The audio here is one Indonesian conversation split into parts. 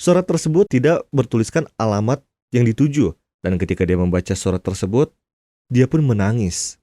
Surat tersebut tidak bertuliskan alamat yang dituju, dan ketika dia membaca surat tersebut, dia pun menangis.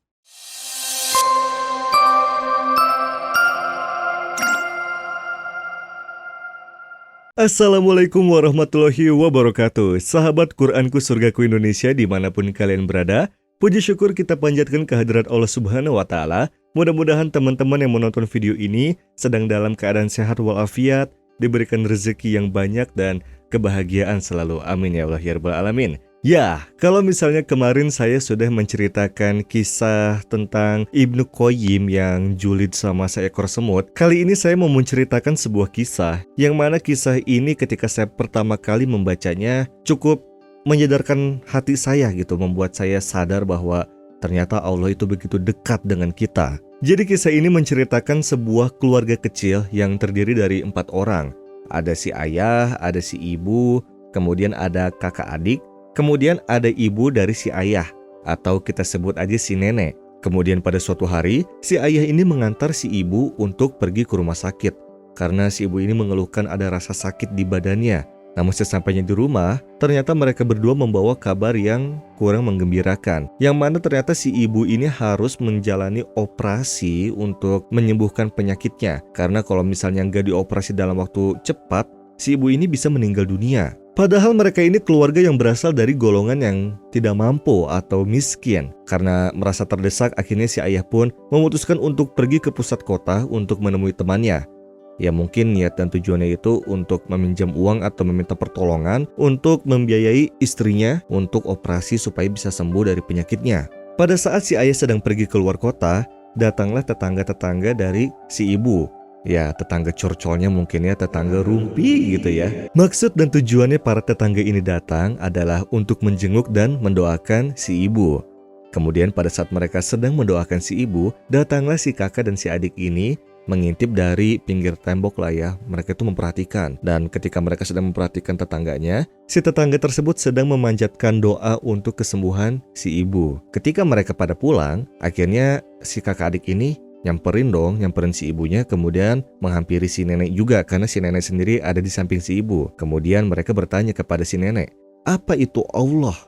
Assalamualaikum warahmatullahi wabarakatuh. Sahabat Quranku Surgaku Indonesia dimanapun kalian berada, puji syukur kita panjatkan kehadirat Allah Subhanahu wa Ta'ala. Mudah-mudahan teman-teman yang menonton video ini sedang dalam keadaan sehat walafiat, diberikan rezeki yang banyak dan kebahagiaan selalu. Amin ya Allah ya Rabbal Alamin. Ya, kalau misalnya kemarin saya sudah menceritakan kisah tentang Ibnu Qayyim yang julid sama seekor semut, kali ini saya mau menceritakan sebuah kisah, yang mana kisah ini ketika saya pertama kali membacanya cukup menyadarkan hati saya gitu, membuat saya sadar bahwa ternyata Allah itu begitu dekat dengan kita. Jadi kisah ini menceritakan sebuah keluarga kecil yang terdiri dari 4 orang. Ada si ayah, ada si ibu, kemudian ada kakak adik, kemudian ada ibu dari si ayah, atau kita sebut aja si nenek. Kemudian pada suatu hari, si ayah ini mengantar si ibu untuk pergi ke rumah sakit, karena si ibu ini mengeluhkan ada rasa sakit di badannya. Namun sesampainya di rumah, ternyata mereka berdua membawa kabar yang kurang menggembirakan, yang mana ternyata si ibu ini harus menjalani operasi untuk menyembuhkan penyakitnya. Karena kalau misalnya nggak dioperasi dalam waktu cepat, si ibu ini bisa meninggal dunia. Padahal mereka ini keluarga yang berasal dari golongan yang tidak mampu atau miskin. Karena merasa terdesak, akhirnya si ayah pun memutuskan untuk pergi ke pusat kota untuk menemui temannya. Ya mungkin niat dan tujuannya itu untuk meminjam uang atau meminta pertolongan untuk membiayai istrinya untuk operasi supaya bisa sembuh dari penyakitnya. Pada saat si ayah sedang pergi keluar kota, datanglah tetangga-tetangga dari si ibu. Ya, tetangga curcolnya mungkin ya, tetangga rumpi gitu ya. Maksud dan tujuannya para tetangga ini datang adalah untuk menjenguk dan mendoakan si ibu. Kemudian pada saat mereka sedang mendoakan si ibu, datanglah si kakak dan si adik ini mengintip dari pinggir tembok lah ya. Mereka itu memperhatikan. Dan ketika mereka sedang memperhatikan tetangganya, si tetangga tersebut sedang memanjatkan doa untuk kesembuhan si ibu. Ketika mereka pada pulang, akhirnya si kakak adik ini nyamperin si ibunya, kemudian menghampiri si nenek juga, karena si nenek sendiri ada di samping si ibu. Kemudian mereka bertanya kepada si nenek, apa itu Allah?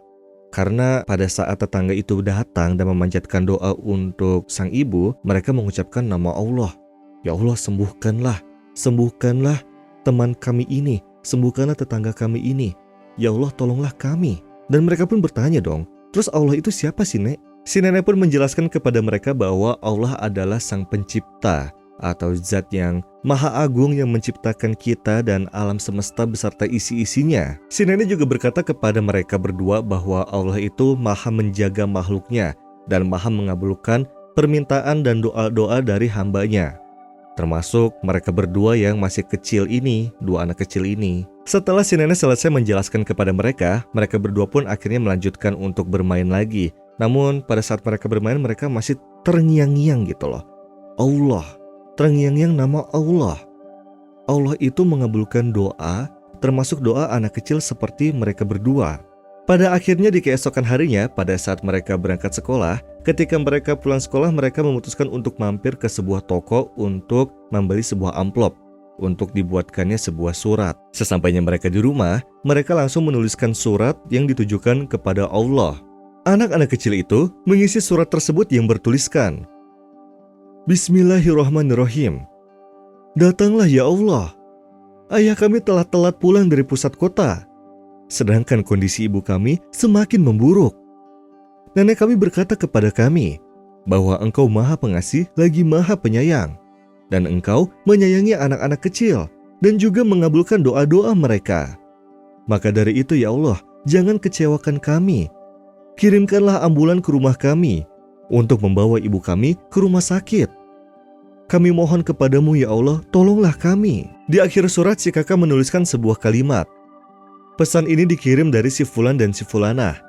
Karena pada saat tetangga itu datang dan memanjatkan doa untuk sang ibu, mereka mengucapkan nama Allah. Ya Allah, sembuhkanlah teman kami ini, sembuhkanlah tetangga kami ini. Ya Allah, tolonglah kami. Dan mereka pun bertanya dong, terus Allah itu siapa sih, Nek? Si nenek pun menjelaskan kepada mereka bahwa Allah adalah sang pencipta atau zat yang maha agung yang menciptakan kita dan alam semesta beserta isi-isinya. Si nenek juga berkata kepada mereka berdua bahwa Allah itu maha menjaga makhluknya dan maha mengabulkan permintaan dan doa-doa dari hambanya. Termasuk mereka berdua yang masih kecil ini, 2 anak kecil ini. Setelah si nenek selesai menjelaskan kepada mereka, mereka berdua pun akhirnya melanjutkan untuk bermain lagi. Namun pada saat mereka bermain, mereka masih terngiang-ngiang gitu loh. Allah, terngiang-ngiang nama Allah. Allah itu mengabulkan doa, termasuk doa anak kecil seperti mereka berdua. Pada akhirnya di keesokan harinya, pada saat mereka berangkat sekolah, ketika mereka pulang sekolah, mereka memutuskan untuk mampir ke sebuah toko untuk membeli sebuah amplop untuk dibuatkannya sebuah surat. Sesampainya mereka di rumah, mereka langsung menuliskan surat yang ditujukan kepada Allah. Anak-anak kecil itu mengisi surat tersebut yang bertuliskan, Bismillahirrahmanirrahim. Datanglah ya Allah. Ayah kami telah telat pulang dari pusat kota, sedangkan kondisi ibu kami semakin memburuk. Nenek kami berkata kepada kami bahwa Engkau Maha Pengasih lagi Maha Penyayang, dan Engkau menyayangi anak-anak kecil dan juga mengabulkan doa-doa mereka. Maka dari itu ya Allah, jangan kecewakan kami. Kirimkanlah ambulan ke rumah kami untuk membawa ibu kami ke rumah sakit. Kami mohon kepadamu ya Allah, tolonglah kami. Di akhir surat si kakak menuliskan sebuah kalimat. Pesan ini dikirim dari si Fulan dan si Fulanah.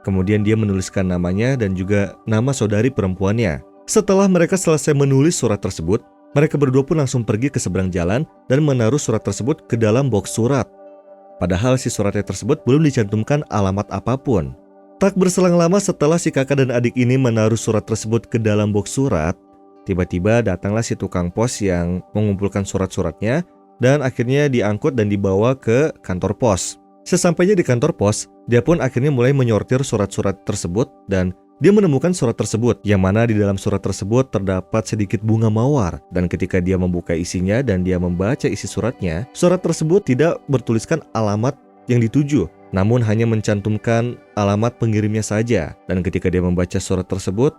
Kemudian dia menuliskan namanya dan juga nama saudari perempuannya. Setelah mereka selesai menulis surat tersebut, mereka berdua pun langsung pergi ke seberang jalan dan menaruh surat tersebut ke dalam box surat. Padahal si suratnya tersebut belum dicantumkan alamat apapun. Tak berselang lama setelah si kakak dan adik ini menaruh surat tersebut ke dalam box surat, tiba-tiba datanglah si tukang pos yang mengumpulkan surat-suratnya dan akhirnya diangkut dan dibawa ke kantor pos. Sesampainya di kantor pos, dia pun akhirnya mulai menyortir surat-surat tersebut dan dia menemukan surat tersebut yang mana di dalam surat tersebut terdapat sedikit bunga mawar. Dan ketika dia membuka isinya dan dia membaca isi suratnya, surat tersebut tidak bertuliskan alamat yang dituju, namun hanya mencantumkan alamat pengirimnya saja. Dan ketika dia membaca surat tersebut,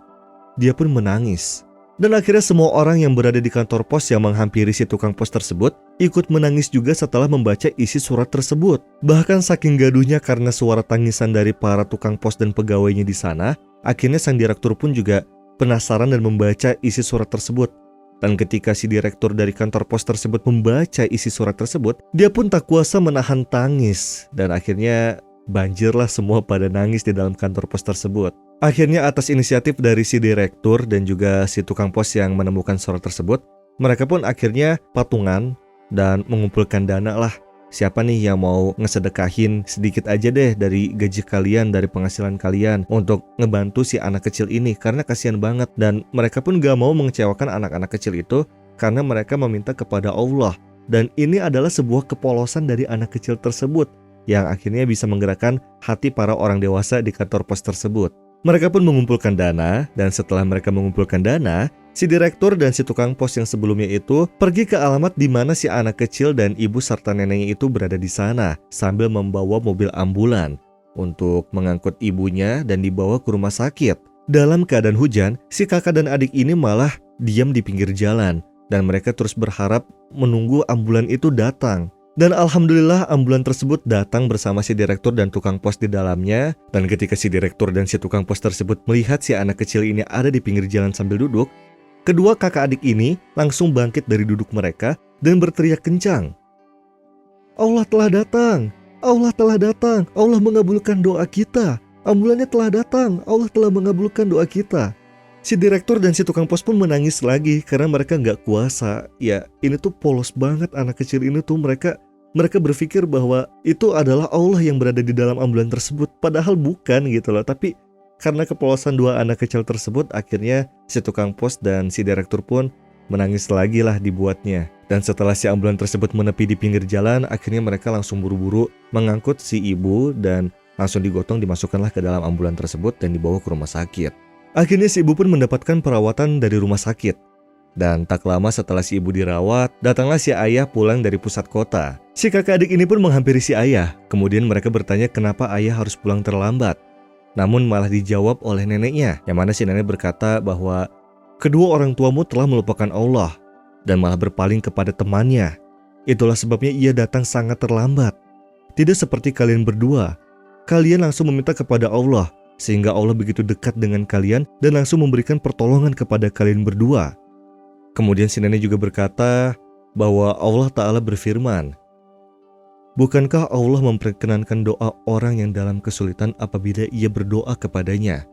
dia pun menangis. Dan akhirnya semua orang yang berada di kantor pos yang menghampiri si tukang pos tersebut ikut menangis juga setelah membaca isi surat tersebut. Bahkan saking gaduhnya karena suara tangisan dari para tukang pos dan pegawainya di sana, akhirnya sang direktur pun juga penasaran dan membaca isi surat tersebut. Dan ketika si direktur dari kantor pos tersebut membaca isi surat tersebut, dia pun tak kuasa menahan tangis. Dan akhirnya banjirlah semua pada nangis di dalam kantor pos tersebut. Akhirnya atas inisiatif dari si direktur dan juga si tukang pos yang menemukan surat tersebut, mereka pun akhirnya patungan dan mengumpulkan dana lah. Siapa nih yang mau ngesedekahin sedikit aja deh dari gaji kalian, dari penghasilan kalian untuk ngebantu si anak kecil ini, karena kasihan banget. Dan mereka pun gak mau mengecewakan anak-anak kecil itu karena mereka meminta kepada Allah. Dan ini adalah sebuah kepolosan dari anak kecil tersebut yang akhirnya bisa menggerakkan hati para orang dewasa di kantor pos tersebut. Mereka pun mengumpulkan dana, dan setelah mereka mengumpulkan dana, si direktur dan si tukang pos yang sebelumnya itu pergi ke alamat di mana si anak kecil dan ibu serta neneknya itu berada di sana sambil membawa mobil ambulan untuk mengangkut ibunya dan dibawa ke rumah sakit. Dalam keadaan hujan, si kakak dan adik ini malah diam di pinggir jalan dan mereka terus berharap menunggu ambulan itu datang. Dan alhamdulillah ambulan tersebut datang bersama si direktur dan tukang pos di dalamnya. Dan ketika si direktur dan si tukang pos tersebut melihat si anak kecil ini ada di pinggir jalan sambil duduk, kedua kakak adik ini langsung bangkit dari duduk mereka dan berteriak kencang. Allah telah datang, Allah telah datang, Allah mengabulkan doa kita. Ambulannya telah datang, Allah telah mengabulkan doa kita. Si direktur dan si tukang pos pun menangis lagi karena mereka nggak kuasa. Ya, ini tuh polos banget anak kecil ini tuh. Mereka berpikir bahwa itu adalah Allah yang berada di dalam ambulan tersebut. Padahal bukan gitu loh. Tapi karena kepolosan dua anak kecil tersebut, akhirnya si tukang pos dan si direktur pun menangis lagi lah dibuatnya. Dan setelah si ambulan tersebut menepi di pinggir jalan, akhirnya mereka langsung buru-buru mengangkut si ibu dan langsung digotong dimasukkanlah ke dalam ambulan tersebut dan dibawa ke rumah sakit. Akhirnya si ibu pun mendapatkan perawatan dari rumah sakit. Dan tak lama setelah si ibu dirawat, datanglah si ayah pulang dari pusat kota. Si kakak adik ini pun menghampiri si ayah. Kemudian mereka bertanya kenapa ayah harus pulang terlambat. Namun malah dijawab oleh neneknya, yang mana si nenek berkata bahwa kedua orang tuamu telah melupakan Allah dan malah berpaling kepada temannya. Itulah sebabnya ia datang sangat terlambat. Tidak seperti kalian berdua. Kalian langsung meminta kepada Allah, sehingga Allah begitu dekat dengan kalian dan langsung memberikan pertolongan kepada kalian berdua. Kemudian si nenek juga berkata bahwa Allah Ta'ala berfirman, bukankah Allah memperkenankan doa orang yang dalam kesulitan apabila ia berdoa kepadanya?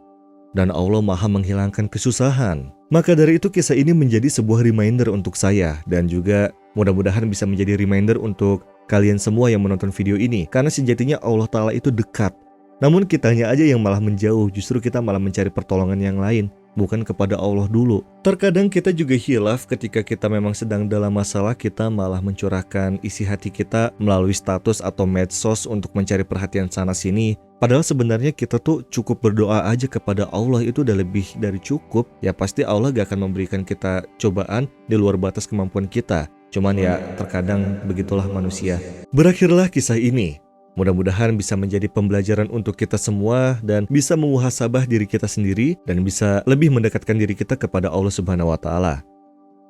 Dan Allah maha menghilangkan kesusahan. Maka dari itu kisah ini menjadi sebuah reminder untuk saya. Dan juga mudah-mudahan bisa menjadi reminder untuk kalian semua yang menonton video ini. Karena sejatinya Allah Ta'ala itu dekat. Namun kitanya aja yang malah menjauh. Justru kita malah mencari pertolongan yang lain, bukan kepada Allah dulu. Terkadang kita juga hilaf ketika kita memang sedang dalam masalah, kita malah mencurahkan isi hati kita melalui status atau medsos untuk mencari perhatian sana sini. Padahal sebenarnya kita tuh cukup berdoa aja kepada Allah, itu udah lebih dari cukup. Ya pasti Allah gak akan memberikan kita cobaan di luar batas kemampuan kita. Cuman ya terkadang begitulah manusia. Berakhirlah kisah ini. Mudah-mudahan bisa menjadi pembelajaran untuk kita semua dan bisa memuhasabah diri kita sendiri dan bisa lebih mendekatkan diri kita kepada Allah Subhanahu wa Ta'ala.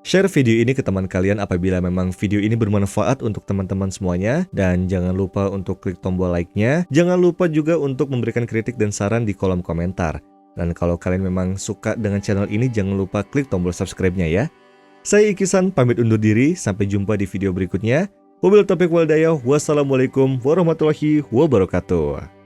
Share video ini ke teman kalian apabila memang video ini bermanfaat untuk teman-teman semuanya, dan jangan lupa untuk klik tombol like-nya. Jangan lupa juga untuk memberikan kritik dan saran di kolom komentar. Dan kalau kalian memang suka dengan channel ini, jangan lupa klik tombol subscribe-nya ya. Saya Ikisan pamit undur diri, sampai jumpa di video berikutnya. Wabillahi taufiq wal hidayah. Wassalamualaikum warahmatullahi wabarakatuh.